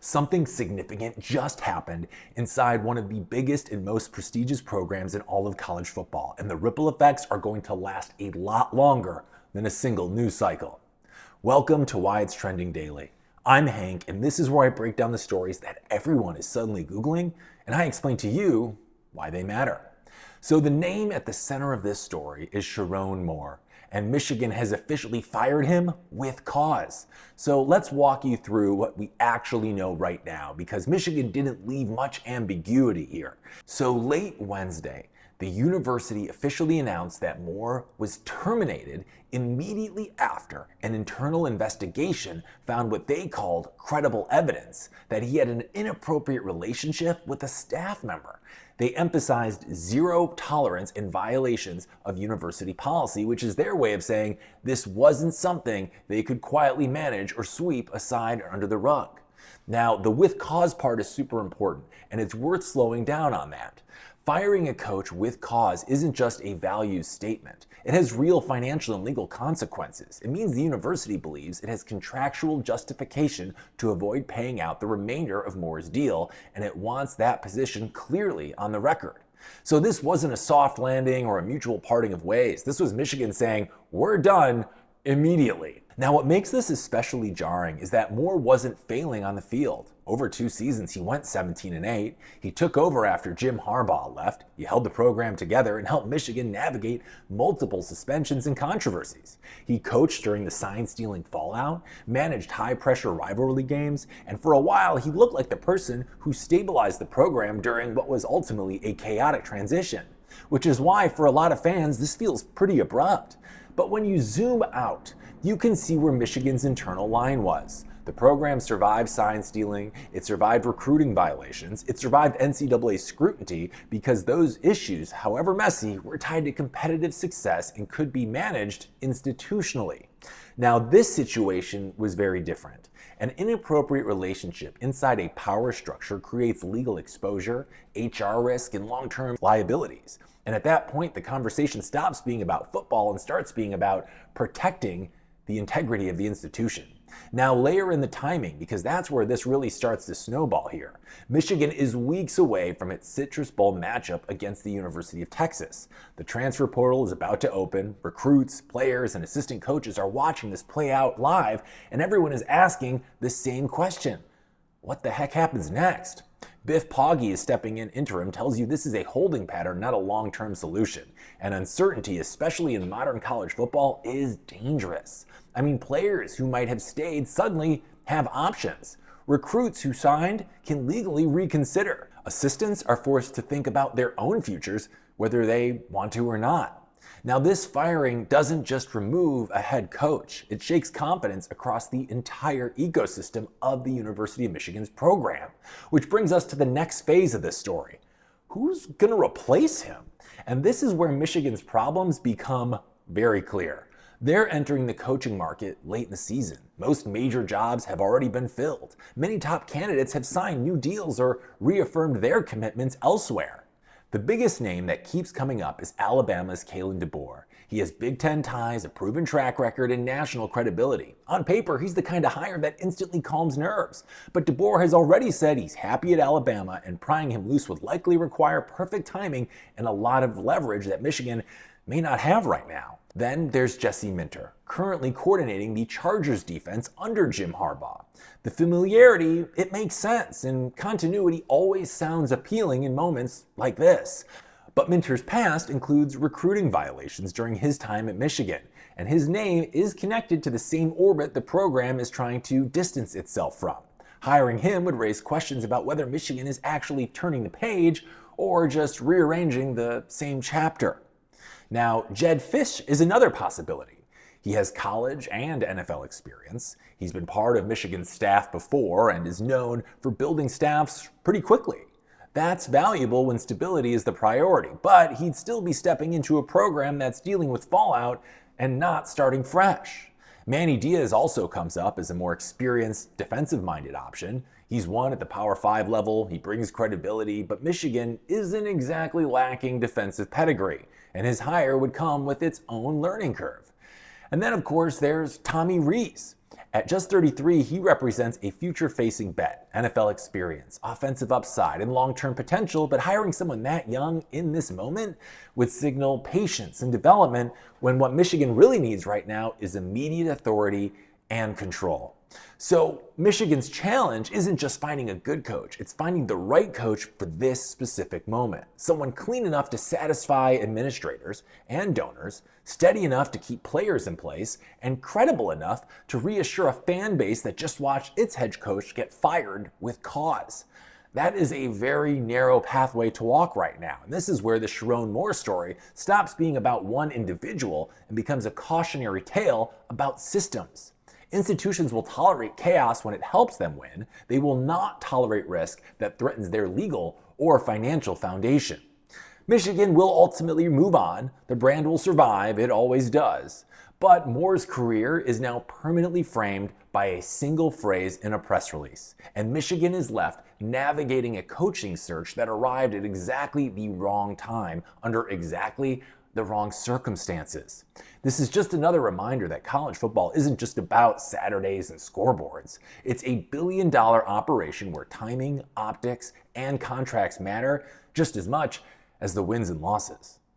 Something significant just happened inside one of the biggest and most prestigious programs in all of college football, and the ripple effects are going to last a lot longer than a single news cycle. Welcome to Why It's Trending Daily. I'm Hank, and this is where I break down the stories that everyone is suddenly Googling, and I explain to you why they matter. So the name at the center of this story is Sherrone Moore, and Michigan has officially fired him with cause. So let's walk you through what we actually know right now, because Michigan didn't leave much ambiguity here. So late Wednesday, the university officially announced that Moore was terminated immediately after an internal investigation found what they called credible evidence that he had an inappropriate relationship with a staff member. They emphasized zero tolerance in violations of university policy, which is their way of saying this wasn't something they could quietly manage or sweep aside or under the rug. Now, the with cause part is super important, and it's worth slowing down on that. Firing a coach with cause isn't just a values statement. It has real financial and legal consequences. It means the university believes it has contractual justification to avoid paying out the remainder of Moore's deal, and it wants that position clearly on the record. So this wasn't a soft landing or a mutual parting of ways. This was Michigan saying, we're done immediately. Now, what makes this especially jarring is that Moore wasn't failing on the field. Over 2 seasons, he went 17-8. He took over after Jim Harbaugh left. He held the program together and helped Michigan navigate multiple suspensions and controversies. He coached during the sign-stealing fallout, managed high-pressure rivalry games, and for a while, he looked like the person who stabilized the program during what was ultimately a chaotic transition. Which is why, for a lot of fans, this feels pretty abrupt. But when you zoom out, you can see where Michigan's internal line was. The program survived sign stealing, it survived recruiting violations, it survived NCAA scrutiny because those issues, however messy, were tied to competitive success and could be managed institutionally. Now, this situation was very different. An inappropriate relationship inside a power structure creates legal exposure, HR risk, and long-term liabilities. And at that point, the conversation stops being about football and starts being about protecting the integrity of the institution. Now layer in the timing, because that's where this really starts to snowball here. Michigan is weeks away from its Citrus Bowl matchup against the University of Texas. The transfer portal is about to open. Recruits, players, and assistant coaches are watching this play out live, and everyone is asking the same question. What the heck happens next? Biff Poggi is stepping in interim tells you this is a holding pattern, not a long-term solution. And uncertainty, especially in modern college football, is dangerous. I mean, players who might have stayed suddenly have options. Recruits who signed can legally reconsider. Assistants are forced to think about their own futures, whether they want to or not. Now, this firing doesn't just remove a head coach. It shakes confidence across the entire ecosystem of the University of Michigan's program, which brings us to the next phase of this story. Who's going to replace him? And this is where Michigan's problems become very clear. They're entering the coaching market late in the season. Most major jobs have already been filled. Many top candidates have signed new deals or reaffirmed their commitments elsewhere. The biggest name that keeps coming up is Alabama's Kalen DeBoer. He has Big Ten ties, a proven track record, and national credibility. On paper, he's the kind of hire that instantly calms nerves. But DeBoer has already said he's happy at Alabama, and prying him loose would likely require perfect timing and a lot of leverage that Michigan may not have right now. Then there's Jesse Minter, currently coordinating the Chargers defense under Jim Harbaugh. The familiarity, it makes sense, and continuity always sounds appealing in moments like this. But Minter's past includes recruiting violations during his time at Michigan, and his name is connected to the same orbit the program is trying to distance itself from. Hiring him would raise questions about whether Michigan is actually turning the page or just rearranging the same chapter. Now, Jedd Fisch is another possibility. He has college and NFL experience. He's been part of Michigan's staff before and is known for building staffs pretty quickly. That's valuable when stability is the priority, but he'd still be stepping into a program that's dealing with fallout and not starting fresh. Manny Diaz also comes up as a more experienced, defensive-minded option. He's won at the Power 5 level, he brings credibility, but Michigan isn't exactly lacking defensive pedigree, and his hire would come with its own learning curve. And then, of course, there's Tommy Rees. At just 33, he represents a future-facing bet, NFL experience, offensive upside, and long-term potential, but hiring someone that young in this moment would signal patience and development when what Michigan really needs right now is immediate authority and control. So Michigan's challenge isn't just finding a good coach, it's finding the right coach for this specific moment. Someone clean enough to satisfy administrators and donors, steady enough to keep players in place, and credible enough to reassure a fan base that just watched its head coach get fired with cause. That is a very narrow pathway to walk right now. And this is where the Sherrone Moore story stops being about one individual and becomes a cautionary tale about systems. Institutions will tolerate chaos when it helps them win. They will not tolerate risk that threatens their legal or financial foundation. Michigan will ultimately move on. The brand will survive. It always does. But Moore's career is now permanently framed by a single phrase in a press release, and Michigan is left navigating a coaching search that arrived at exactly the wrong time under exactly the wrong circumstances. This is just another reminder that college football isn't just about Saturdays and scoreboards. It's a billion-dollar operation where timing, optics, and contracts matter just as much as the wins and losses.